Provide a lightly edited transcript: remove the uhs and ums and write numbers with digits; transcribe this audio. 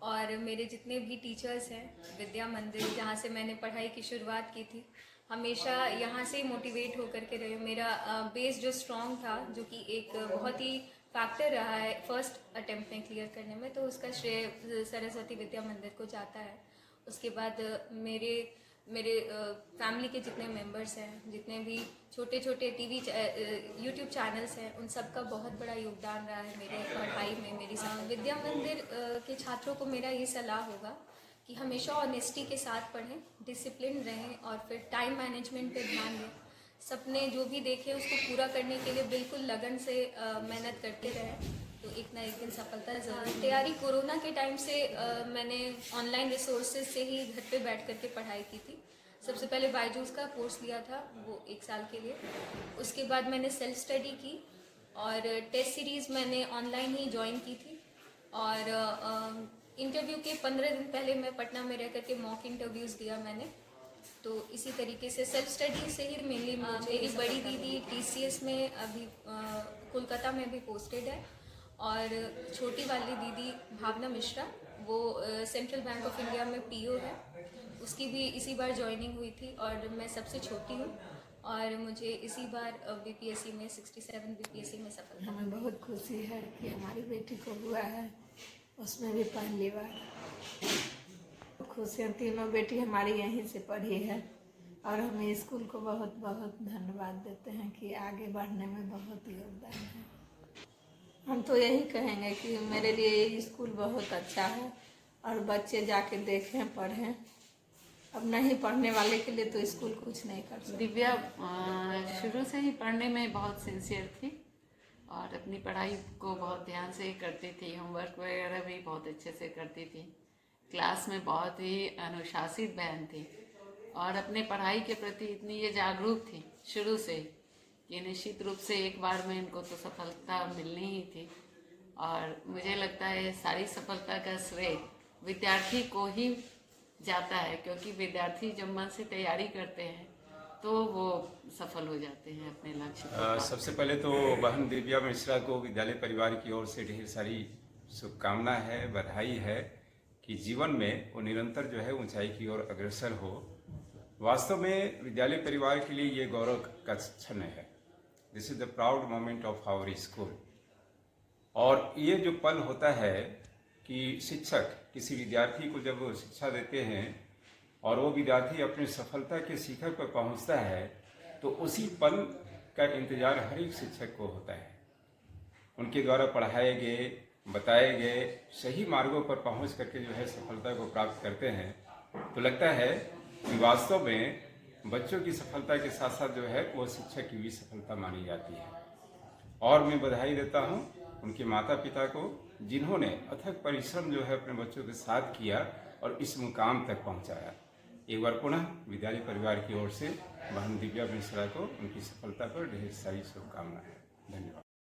और मेरे जितने भी टीचर्स हैं, विद्या मंदिर जहाँ से मैंने पढ़ाई की शुरुआत की थी, हमेशा यहाँ से मोटिवेट होकर के रहे। मेरा बेस जो स्ट्रॉन्ग था, जो कि एक बहुत ही फैक्टर रहा है फर्स्ट अटेम्प्ट में क्लियर करने में, तो उसका श्रेय सरस्वती विद्या मंदिर को जाता है। उसके बाद मेरे मेरे फैमिली के जितने मेंबर्स हैं, जितने भी छोटे छोटे टीवी यूट्यूब चैनल्स हैं, उन सब का बहुत बड़ा योगदान रहा है मेरे पढ़ाई में। मेरी विद्या मंदिर के छात्रों को मेरा ये सलाह होगा कि हमेशा ऑनेस्टी के साथ पढ़ें, डिसिप्लिन रहें और फिर टाइम मैनेजमेंट पे ध्यान दें। सपने जो भी देखें उसको पूरा करने के लिए बिल्कुल लगन से मेहनत करते रहें, तो एक ना एक दिन सफलता ज़रूर। तैयारी कोरोना के टाइम से मैंने ऑनलाइन रिसोर्सेज से ही घर पे बैठ करके पढ़ाई की थी। सबसे पहले बायजूस का कोर्स लिया था, वो 1 साल के लिए। उसके बाद मैंने सेल्फ स्टडी की और टेस्ट सीरीज़ मैंने ऑनलाइन ही ज्वाइन की थी। और इंटरव्यू के 15 दिन पहले मैं पटना में रह करके मॉक इंटरव्यूज़ दिया मैंने। तो इसी तरीके से सेल्फ स्टडी से ही मेनली मेरी बड़ी दीदी टीसीएस में अभी कोलकाता में भी पोस्टेड है, और छोटी वाली दीदी भावना मिश्रा, वो सेंट्रल बैंक ऑफ इंडिया में पीओ है। उसकी भी इसी बार ज्वाइनिंग हुई थी और मैं सबसे छोटी हूँ, और मुझे इसी बार बीपीएससी में 67 बीपीएससी में सफलता। हमें बहुत खुशी है कि हमारी बेटी को हुआ है, उसमें भी पहली बार। खुशियाँ, तीनों बेटी हमारी यहीं से पढ़ी है और हम स्कूल को बहुत बहुत धन्यवाद देते हैं कि आगे बढ़ने में बहुत योगदान है। हम तो यही कहेंगे कि मेरे लिए ये स्कूल बहुत अच्छा है और बच्चे जाके देखें, पढ़ें। अब नहीं पढ़ने वाले के लिए तो स्कूल कुछ नहीं कर सकता। दिव्या शुरू से ही पढ़ने में बहुत सिंसियर थी और अपनी पढ़ाई को बहुत ध्यान से करती थी। होमवर्क वगैरह भी बहुत अच्छे से करती थी। क्लास में बहुत ही अनुशासित बहन थी और अपने पढ़ाई के प्रति इतनी ये जागरूक थी शुरू से कि निश्चित रूप से एक बार में इनको तो सफलता मिलनी ही थी। और मुझे लगता है सारी सफलता का श्रेय विद्यार्थी को ही जाता है, क्योंकि विद्यार्थी जब मन से तैयारी करते हैं तो वो सफल हो जाते हैं अपने लक्ष्य। सबसे पहले तो बहन दिव्या मिश्रा को विद्यालय परिवार की ओर से ढेर सारी शुभकामना है, बधाई है कि जीवन में वो निरंतर जो है ऊंचाई की ओर अग्रसर हो। वास्तव में विद्यालय परिवार के लिए ये गौरव का क्षण है। This is the proud moment of our school. और ये जो पल होता है कि शिक्षक किसी विद्यार्थी को जब शिक्षा देते हैं और वो विद्यार्थी अपनी सफलता के शिखर पर पहुंचता है, तो उसी पल का इंतजार हर एक शिक्षक को होता है। उनके द्वारा पढ़ाए गए, बताए गए सही मार्गों पर पहुंच करके जो है सफलता को प्राप्त करते हैं, तो लगता है कि वास्तव में बच्चों की सफलता के साथ साथ जो है वो शिक्षक की भी सफलता मानी जाती है। और मैं बधाई देता हूं उनके माता पिता को, जिन्होंने अथक परिश्रम जो है अपने बच्चों के साथ किया और इस मुकाम तक पहुंचाया। एक बार पुनः विद्यालय परिवार की ओर से बहन दिव्या मिश्रा को उनकी सफलता पर ढेर सारी शुभकामनाएं। धन्यवाद।